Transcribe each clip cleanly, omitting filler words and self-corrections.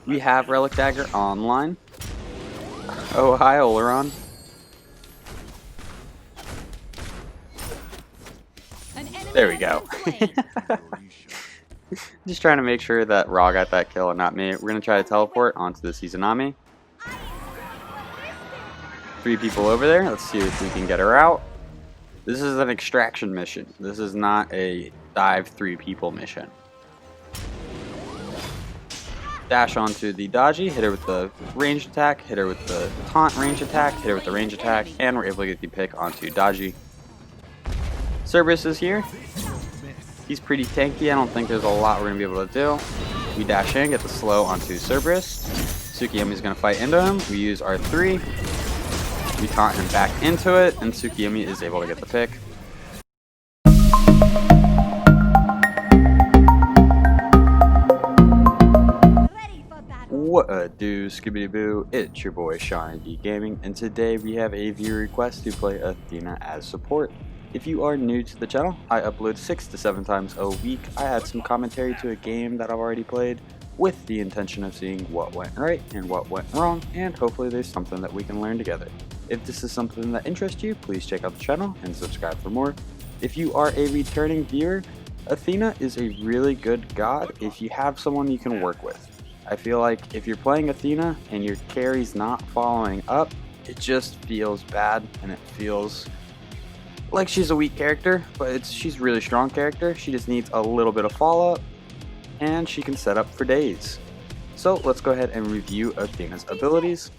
We have Relic Dagger online. Oh, hi, Oleron. There we go. Just trying to make sure that Ra got that kill and not me. We're going to try to teleport onto the SeanyB. 3 people over there. Let's see if we can get her out. This is an extraction mission. This is not a dive 3 people mission. Dash onto the dodgy, hit her with the ranged attack, hit her with the taunt range attack, hit her with the range attack, and we're able to get the pick onto dodgy. Cerberus is here. He's pretty tanky. I don't think there's a lot we're going to be able to do. We dash in, get the slow onto Cerberus. SeanyB going to fight into him. We use our 3. We taunt him back into it, and SeanyB is able to get the pick. What a do, Skibbity Boo, it's your boy SeanyB Gaming, and today we have a viewer request to play Athena as support. If you are new to the channel, I upload 6 to 7 times a week. I add some commentary to a game that I've already played with the intention of seeing what went right and what went wrong, and hopefully there's something that we can learn together. If this is something that interests you, please check out the channel and subscribe for more. If you are a returning viewer, Athena is a really good god if you have someone you can work with. I feel like if you're playing Athena and your carry's not following up, it just feels bad, and it feels like she's a weak character, but she's a really strong character. She just needs a little bit of follow-up, and she can set up for days. So let's go ahead and review Athena's abilities.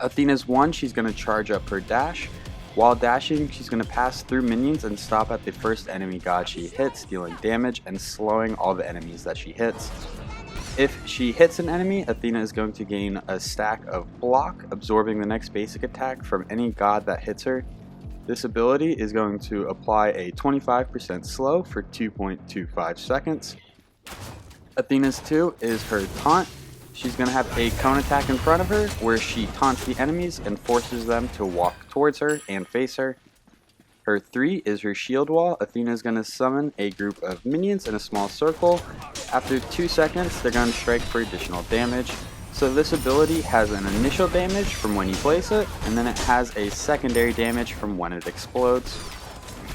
Athena's 1, she's going to charge up her dash. While dashing, she's going to pass through minions and stop at the first enemy god she hits, dealing damage and slowing all the enemies that she hits. If she hits an enemy, Athena is going to gain a stack of block, absorbing the next basic attack from any god that hits her. This ability is going to apply a 25% slow for 2.25 seconds. Athena's 2 is her taunt. She's going to have a cone attack in front of her where she taunts the enemies and forces them to walk towards her and face her. Her 3 is her shield wall. Athena is going to summon a group of minions in a small circle. After 2 seconds, they're going to strike for additional damage. So this ability has an initial damage from when you place it, and then it has a secondary damage from when it explodes.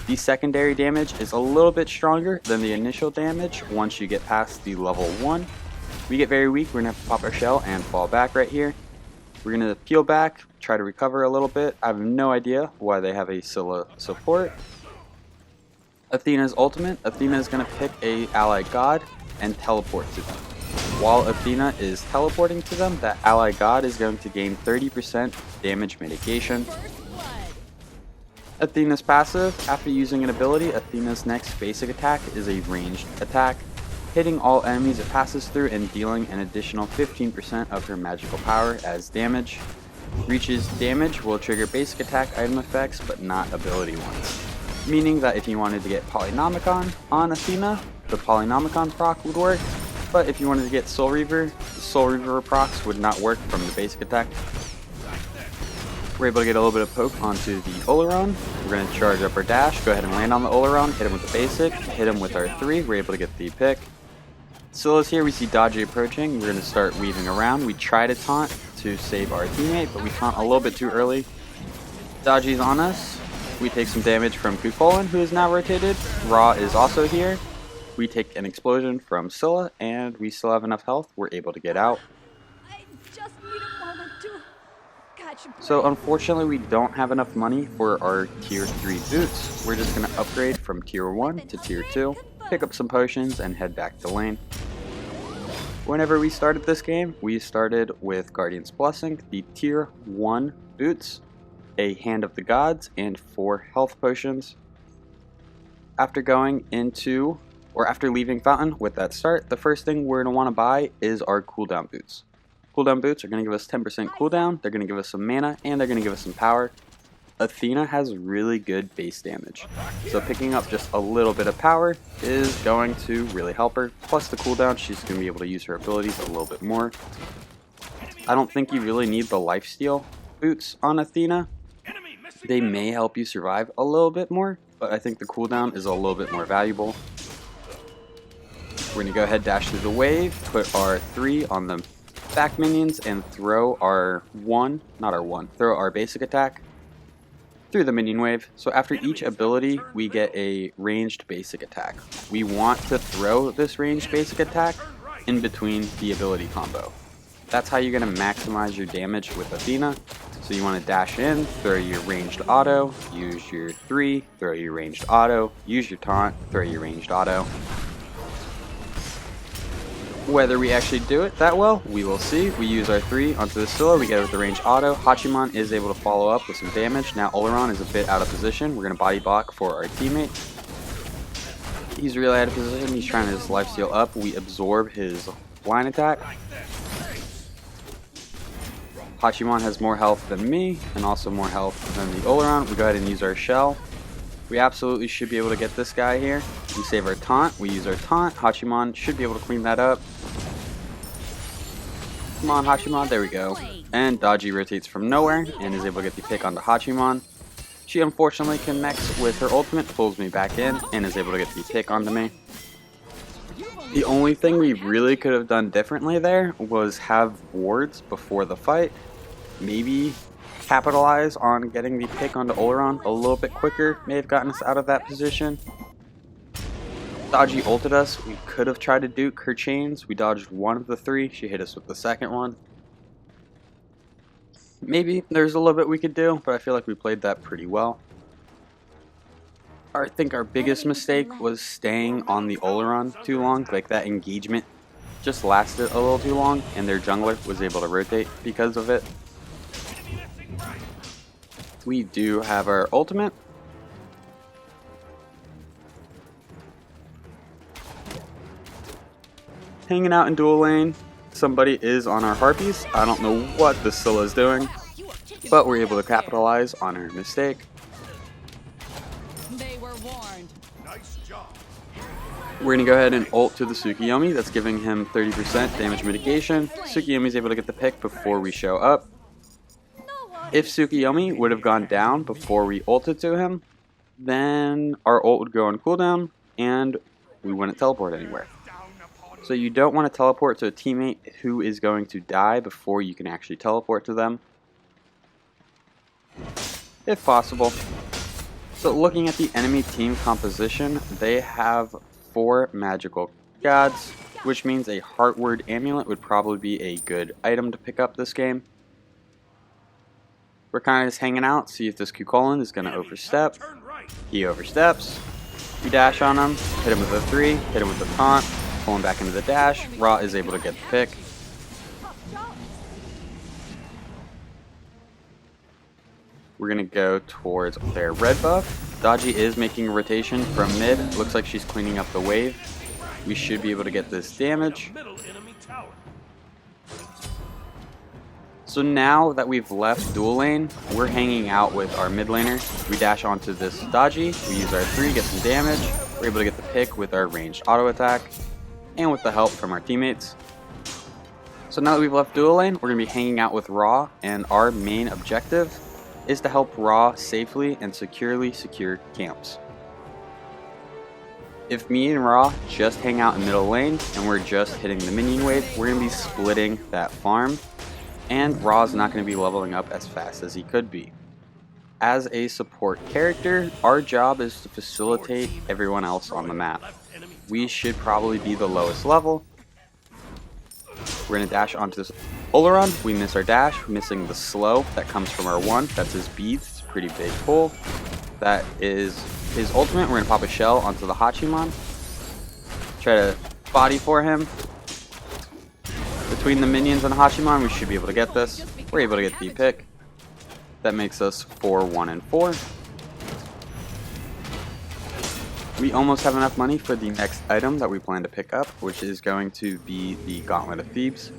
The secondary damage is a little bit stronger than the initial damage once you get past the level 1. We get very weak, we're going to have to pop our shell and fall back right here. We're going to peel back, try to recover a little bit. I have no idea why they have a Scylla support. Athena's ultimate, Athena is going to pick a ally god and teleport to them. While Athena is teleporting to them, that ally god is going to gain 30% damage mitigation. Athena's passive, after using an ability, Athena's next basic attack is a ranged attack, hitting all enemies it passes through and dealing an additional 15% of her magical power as damage. Reaches damage will trigger basic attack item effects, but not ability ones. Meaning that if you wanted to get Polynomicon on Athena, the Polynomicon proc would work, but if you wanted to get Soul Reaver, the Soul Reaver procs would not work from the basic attack. We're able to get a little bit of poke onto the Oleron. We're going to charge up our dash, go ahead and land on the Oleron, hit him with the basic, hit him with our 3, we're able to get the pick. Scylla's here, we see Dodgy approaching, we're going to start weaving around. We try to taunt to save our teammate, but we taunt a little bit too early. Dodgy's on us. We take some damage from Kukulin, who is now rotated. Ra is also here. We take an explosion from Scylla, and we still have enough health. We're able to get out. I just need a moment to catch a breath. So unfortunately, we don't have enough money for our tier 3 boots. We're just going to upgrade from tier 1 to tier 2, pick up some potions, and head back to lane. Whenever we started this game, we started with Guardian's Blessing, the tier 1 boots, a Hand of the Gods, and 4 health potions. After leaving Fountain with that start, the first thing we're going to want to buy is our cooldown boots. Cooldown boots are going to give us 10% cooldown, they're going to give us some mana, and they're going to give us some power. Athena has really good base damage, so picking up just a little bit of power is going to really help her. Plus the cooldown, she's going to be able to use her abilities a little bit more. I don't think you really need the lifesteal boots on Athena. They may help you survive a little bit more, but I think the cooldown is a little bit more valuable. We're going to go ahead, dash through the wave, put our 3 on the back minions and throw throw our basic attack through the minion wave. So after each ability, we get a ranged basic attack. We want to throw this ranged basic attack in between the ability combo. That's how you're going to maximize your damage with Athena. So you want to dash in, throw your ranged auto, use your 3, throw your ranged auto, use your taunt, throw your ranged auto. Whether we actually do it that well, we will see. We use our 3 onto the Scylla, we get it with the ranged auto. Hachiman is able to follow up with some damage. Now Oleron is a bit out of position. We're going to body block for our teammate. He's really out of position. He's trying to just lifesteal up. We absorb his line attack. Hachiman has more health than me, and also more health than the Oleron. We go ahead and use our shell. We absolutely should be able to get this guy here. We save our taunt. We use our taunt. Hachiman should be able to clean that up. Come on, Hachiman. There we go. And Dodgy rotates from nowhere and is able to get the pick onto Hachiman. She unfortunately connects with her ultimate, pulls me back in, and is able to get the pick onto me. The only thing we really could have done differently there was have wards before the fight. Maybe capitalize on getting the pick onto Oleron a little bit quicker. May have gotten us out of that position. Dodgy ulted us. We could have tried to duke her chains. We dodged one of the 3. She hit us with the second one. Maybe there's a little bit we could do, but I feel like we played that pretty well. I think our biggest mistake was staying on the Oleron too long. Like, that engagement just lasted a little too long, and their jungler was able to rotate because of it. We do have our ultimate. Hanging out in dual lane. Somebody is on our harpies. I don't know what the Scylla is doing, but we're able to capitalize on her mistake. They were warned. We're going to go ahead and ult to the Tsukiyomi. That's giving him 30% damage mitigation. Tsukiyomi is able to get the pick before we show up. If Tsukiyomi would have gone down before we ulted to him, then our ult would go on cooldown and we wouldn't teleport anywhere. So you don't want to teleport to a teammate who is going to die before you can actually teleport to them, if possible. So looking at the enemy team composition, they have 4 magical gods, which means a Heartward Amulet would probably be a good item to pick up this game. We're kind of just hanging out, see if this Kukulin is going to overstep. He oversteps. We dash on him, hit him with a 3, hit him with a taunt, pull him back into the dash. Ra is able to get the pick. We're going to go towards their red buff. Dodgy is making a rotation from mid. Looks like she's cleaning up the wave. We should be able to get this damage. So now that we've left dual lane, we're hanging out with our mid laner. We dash onto this Dodgy. We use our 3, get some damage. We're able to get the pick with our ranged auto attack and with the help from our teammates. So now that we've left dual lane, we're going to be hanging out with Ra, and our main objective is to help Ra safely and securely secure camps. If me and Ra just hang out in middle lane and we're just hitting the minion wave, we're going to be splitting that farm, and Ra's not going to be leveling up as fast as he could be. As a support character, our job is to facilitate everyone else on the map. We should probably be the lowest level. We're going to dash onto this Oleron. We miss our dash, missing the slow that comes from our 1. That's his beads. It's a pretty big pull. That is his ultimate. We're going to pop a shell onto the Hachiman. Try to body for him. Between the minions and Hachiman, we should be able to get this. We're able to get the pick. That makes us 4-1-4. We almost have enough money for the next item that we plan to pick up, which is going to be the Gauntlet of Thebes.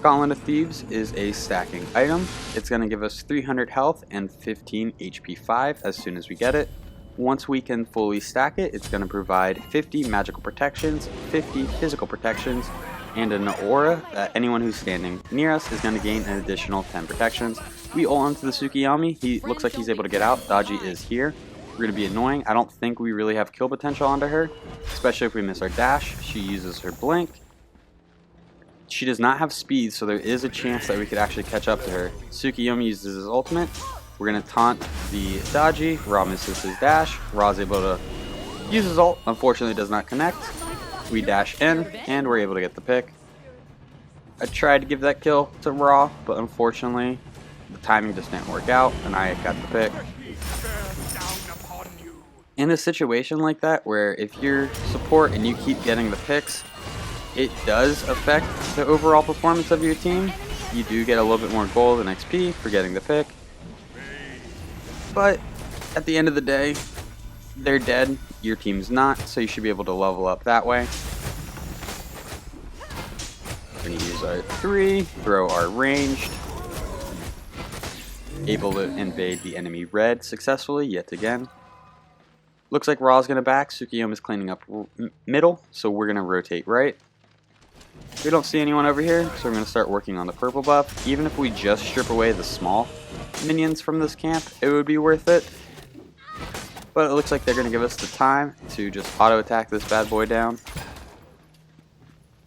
Gauntlet of Thebes is a stacking item. It's going to give us 300 health and 15 HP 5 as soon as we get it. Once we can fully stack it, it's going to provide 50 magical protections, 50 physical protections, and an aura that anyone who's standing near us is going to gain an additional 10 protections. We ult onto the Tsukiyomi. He looks like he's able to get out. Dodgy is here. We're going to be annoying. I don't think we really have kill potential onto her, especially if we miss our dash. She uses her blink. She does not have speed, so there is a chance that we could actually catch up to her. Tsukiyomi uses his ultimate. We're going to taunt the Daji. Ra misses his dash. Ra's able to use his ult. Unfortunately, it does not connect. We dash in, and we're able to get the pick. I tried to give that kill to Ra, but unfortunately, the timing just didn't work out, and I got the pick. In a situation like that, where if you're support and you keep getting the picks, it does affect the overall performance of your team. You do get a little bit more gold and XP for getting the pick. But at the end of the day, they're dead, your team's not, so you should be able to level up that way. We're going to use our 3, throw our ranged. Able to invade the enemy red successfully yet again. Looks like Ra's going to back. Tsukiyomi is cleaning up middle, so we're going to rotate right. We don't see anyone over here, so we're going to start working on the purple buff. Even if we just strip away the small minions from this camp, it would be worth it. But it looks like they're going to give us the time to just auto-attack this bad boy down.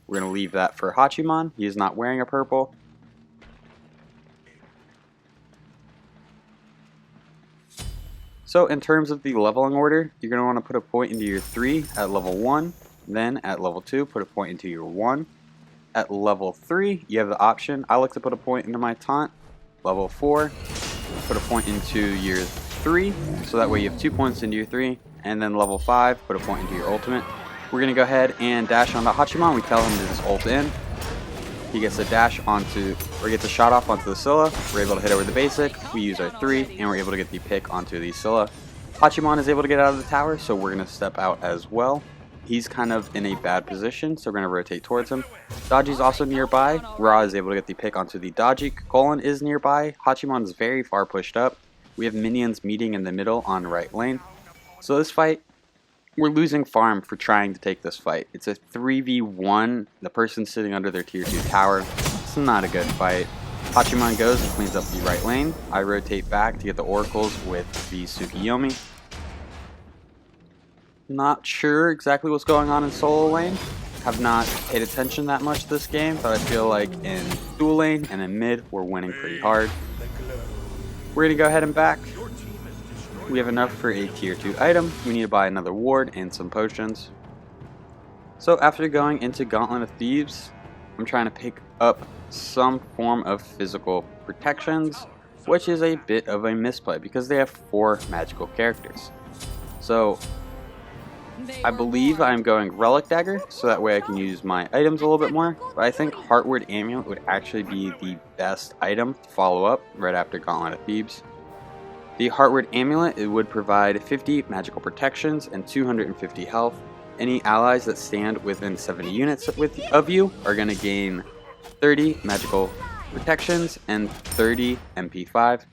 We're going to leave that for Hachiman. He is not wearing a purple. So in terms of the leveling order, you're going to want to put a point into your 3 at level 1. Then at level 2, put a point into your 1. At level 3, you have the option. I like to put a point into my taunt. Level 4, put a point into your 3. So that way you have 2 points into your 3. And then level 5, put a point into your ultimate. We're going to go ahead and dash onto Hachiman. We tell him to just ult in. He gets a dash onto, or gets a shot off onto the Scylla. We're able to hit over the basic. We use our 3, and we're able to get the pick onto the Scylla. Hachiman is able to get out of the tower, so we're going to step out as well. He's kind of in a bad position, so we're going to rotate towards him. Daji's also nearby. Ra is able to get the pick onto the Daji. Colin is nearby. Hachiman is very far pushed up. We have minions meeting in the middle on right lane. So this fight, we're losing farm for trying to take this fight. It's a 3v1. The person sitting under their tier 2 tower. It's not a good fight. Hachiman goes and cleans up the right lane. I rotate back to get the oracles with the Tsukiyomi. Not sure exactly what's going on in solo lane. Have not paid attention that much this game, but I feel like in dual lane and in mid, we're winning pretty hard. We're going to go ahead and back. We have enough for a tier 2 item. We need to buy another ward and some potions. So after going into Gauntlet of Thebes, I'm trying to pick up some form of physical protections, which is a bit of a misplay because they have 4 magical characters. So I believe I'm going Relic Dagger, so that way I can use my items a little bit more. But I think Heartward Amulet would actually be the best item to follow up right after Gauntlet of Thebes. The Heartward Amulet, it would provide 50 magical protections and 250 health. Any allies that stand within 70 units of you are going to gain 30 magical protections and 30 MP5.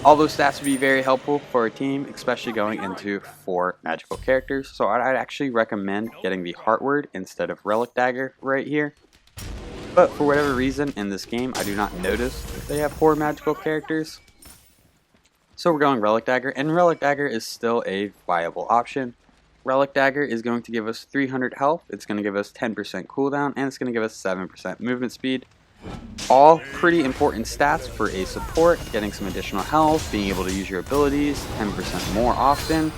All those stats would be very helpful for a team, especially going into 4 magical characters. So I'd actually recommend getting the Heartward instead of Relic Dagger right here. But for whatever reason in this game, I do not notice that they have 4 magical characters. So we're going Relic Dagger, and Relic Dagger is still a viable option. Relic Dagger is going to give us 300 health, it's going to give us 10% cooldown, and it's going to give us 7% movement speed. All pretty important stats for a support, getting some additional health, being able to use your abilities 10% more often,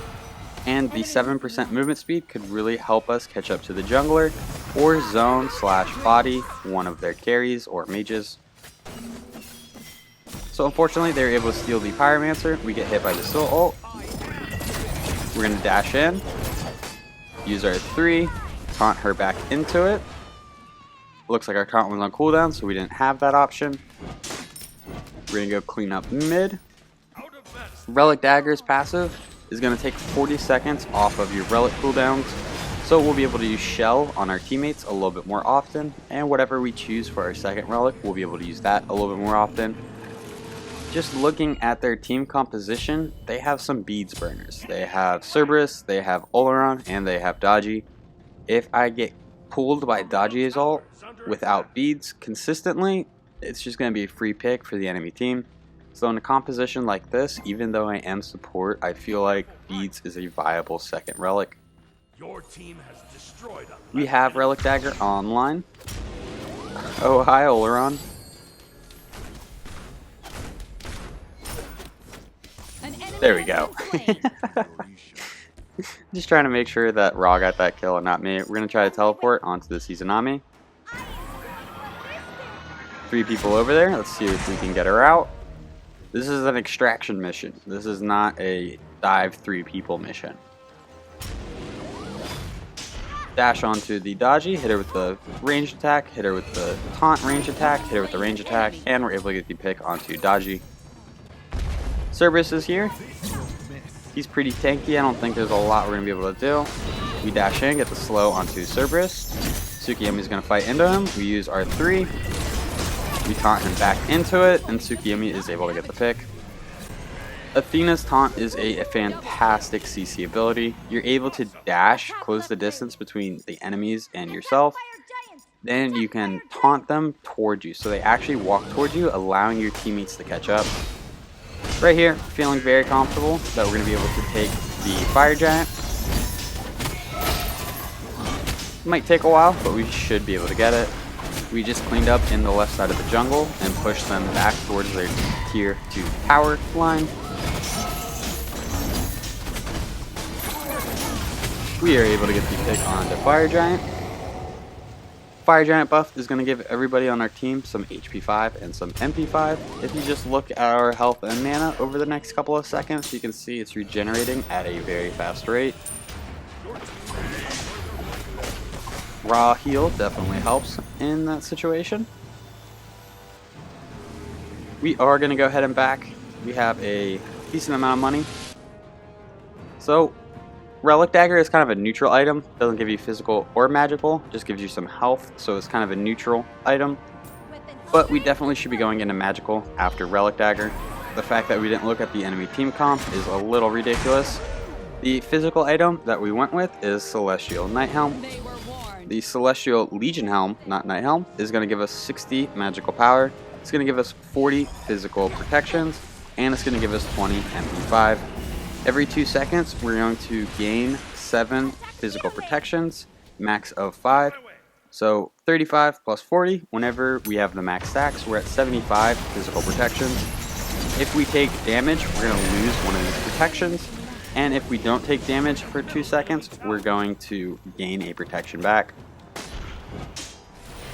and the 7% movement speed could really help us catch up to the jungler, or zone / body one of their carries or mages. So unfortunately they were able to steal the Pyromancer, we get hit by the Scylla ult. We're going to dash in, use our 3, taunt her back into it. Looks like our taunt was on cooldown, so we didn't have that option. We're going to go clean up mid. Relic Dagger's passive is going to take 40 seconds off of your relic cooldowns, so we'll be able to use Shell on our teammates a little bit more often, and whatever we choose for our second relic, we'll be able to use that a little bit more often. Just looking at their team composition, they have some beads burners. They have Cerberus, they have Oleron, and they have Daji. If I get pulled by Daji's ult without beads consistently, it's just going to be a free pick for the enemy team. So in a composition like this, even though I am support, I feel like beads is a viable second relic. Your team has destroyed We have Relic Dagger online. Oh, hi, Oleron. There we go. Just trying to make sure that Ra got that kill and not me. We're going to try to teleport onto the SeanyB. 3 people over there. Let's see if we can get her out. This is an extraction mission. This is not a dive 3 people mission. Dash onto the dodgy, hit her with the ranged attack, hit her with the taunt range attack, hit her with the range attack, and we're able to get the pick onto dodgy. Cerberus is here. He's pretty tanky. I don't think there's a lot we're going to be able to do. We dash in, get the slow onto Cerberus. SeanyB going to fight into him. We use our 3. We taunt him back into it, and SeanyB is able to get the pick. Athena's taunt is a fantastic CC ability. You're able to dash, close the distance between the enemies and yourself. Then you can taunt them towards you, so they actually walk towards you, allowing your teammates to catch up. Right here, feeling very comfortable that we're going to be able to take the Fire Giant. Might take a while, but we should be able to get it. We just cleaned up in the left side of the jungle and pushed them back towards their tier 2 tower line. We are able to get the pick on the Fire Giant. Fire Giant buff is going to give everybody on our team some HP 5 and some MP 5. If you just look at our health and mana over the next couple of seconds, you can see it's regenerating at a very fast rate. Raw heal definitely helps in that situation. We are going to go ahead and back. We have a decent amount of money. So Relic Dagger is kind of a neutral item. Doesn't give you physical or magical, just gives you some health, so it's kind of a neutral item. But we definitely should be going into magical after Relic Dagger. The fact that we didn't look at the enemy team comp is a little ridiculous. The physical item that we went with is Celestial Night Helm. The Celestial Legion Helm, not Night Helm, is going to give us 60 magical power. It's going to give us 40 physical protections, and it's going to give us 20 MP5. Every 2 seconds, we're going to gain 7 physical protections, max of 5. So 35 plus 40, whenever we have the max stacks, we're at 75 physical protections. If we take damage, we're going to lose one of these protections. And if we don't take damage for 2 seconds, we're going to gain a protection back.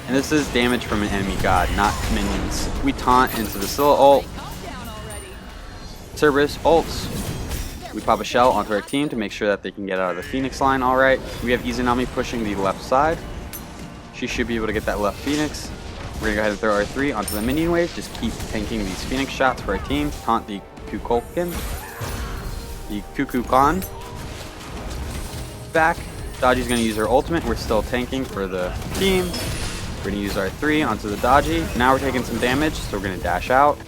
And this is damage from an enemy god, not minions. We taunt into the Scylla ult. Cerberus ults. We pop a shell onto our team to make sure that they can get out of the Phoenix line alright. We have SeanyB pushing the left side. She should be able to get that left Phoenix. We're going to go ahead and throw our 3 onto the minion wave. Just keep tanking these Phoenix shots for our team. Taunt the Kukulkan. The Kukulkan. Back. Dodgy's going to use her ultimate. We're still tanking for the team. We're going to use our 3 onto the Dodgy. Now we're taking some damage, so we're going to dash out.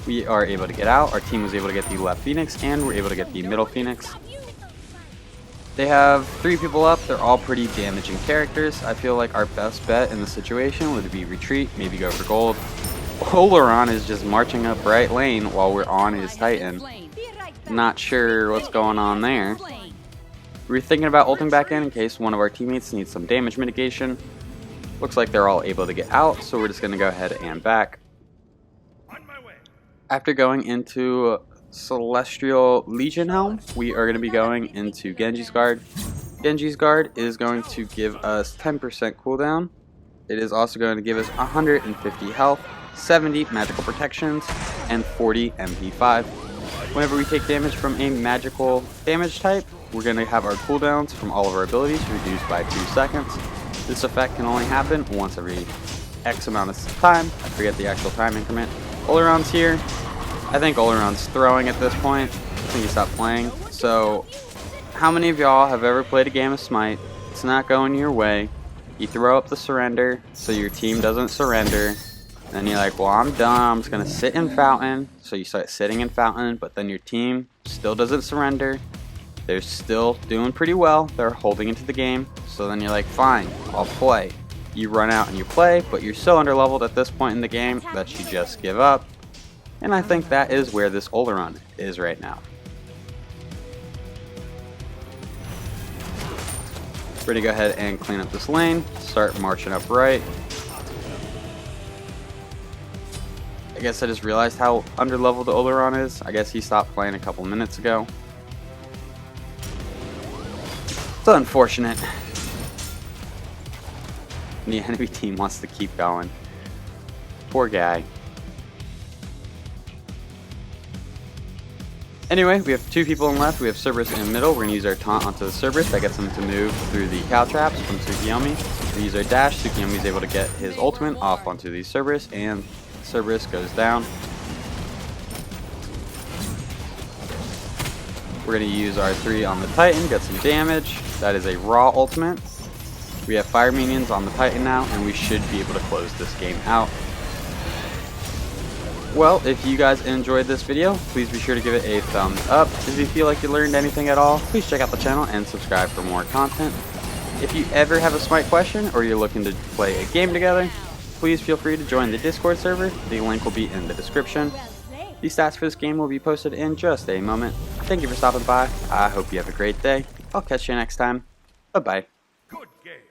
We are able to get out. Our team was able to get the left Phoenix, and we're able to get the middle Phoenix. They have 3 people up. They're all pretty damaging characters. I feel like our best bet in the situation would be retreat, maybe go for gold. Oleron is just marching up right lane while we're on his Titan. Not sure what's going on there. We're thinking about ulting back in case one of our teammates needs some damage mitigation. Looks like they're all able to get out, so we're just going to go ahead and back. After going into Celestial Legion Helm, we are going to be going into Genji's Guard. Genji's Guard is going to give us 10% cooldown. It is also going to give us 150 health, 70 magical protections, and 40 MP5. Whenever we take damage from a magical damage type, we're going to have our cooldowns from all of our abilities reduced by 2 seconds. This effect can only happen once every X amount of time. I forget the actual time increment. Oleron's here. I think Oleron's throwing at this point. I think he stopped playing. So, how many of y'all have ever played a game of Smite? It's not going your way. You throw up the surrender so your team doesn't surrender. Then you're like, well, I'm done. I'm just going to sit in Fountain. So you start sitting in Fountain, but then your team still doesn't surrender. They're still doing pretty well. They're holding into the game. So then you're like, fine, I'll play. You run out and you play, but you're so underleveled at this point in the game that you just give up. And I think that is where this Oleron is right now. We're going to go ahead and clean up this lane. Start marching up right. I guess I just realized how underleveled the Oleron is. I guess he stopped playing a couple minutes ago. It's unfortunate. The enemy team wants to keep going. Poor guy. Anyway, we have 2 people in left. We have Cerberus in the middle. We're going to use our taunt onto the Cerberus. That gets him to move through the cow traps from Tsukiyomi. We use our dash. Tsukiyomi is able to get his ultimate off onto the Cerberus, and Cerberus goes down. We're going to use our 3 on the Titan, get some damage. That is a raw ultimate. We have fire minions on the Titan now, and we should be able to close this game out. Well, if you guys enjoyed this video, please be sure to give it a thumbs up. If you feel like you learned anything at all, please check out the channel and subscribe for more content. If you ever have a Smite question or you're looking to play a game together, please feel free to join the Discord server. The link will be in the description. The stats for this game will be posted in just a moment. Thank you for stopping by. I hope you have a great day. I'll catch you next time. Bye-bye. Good game.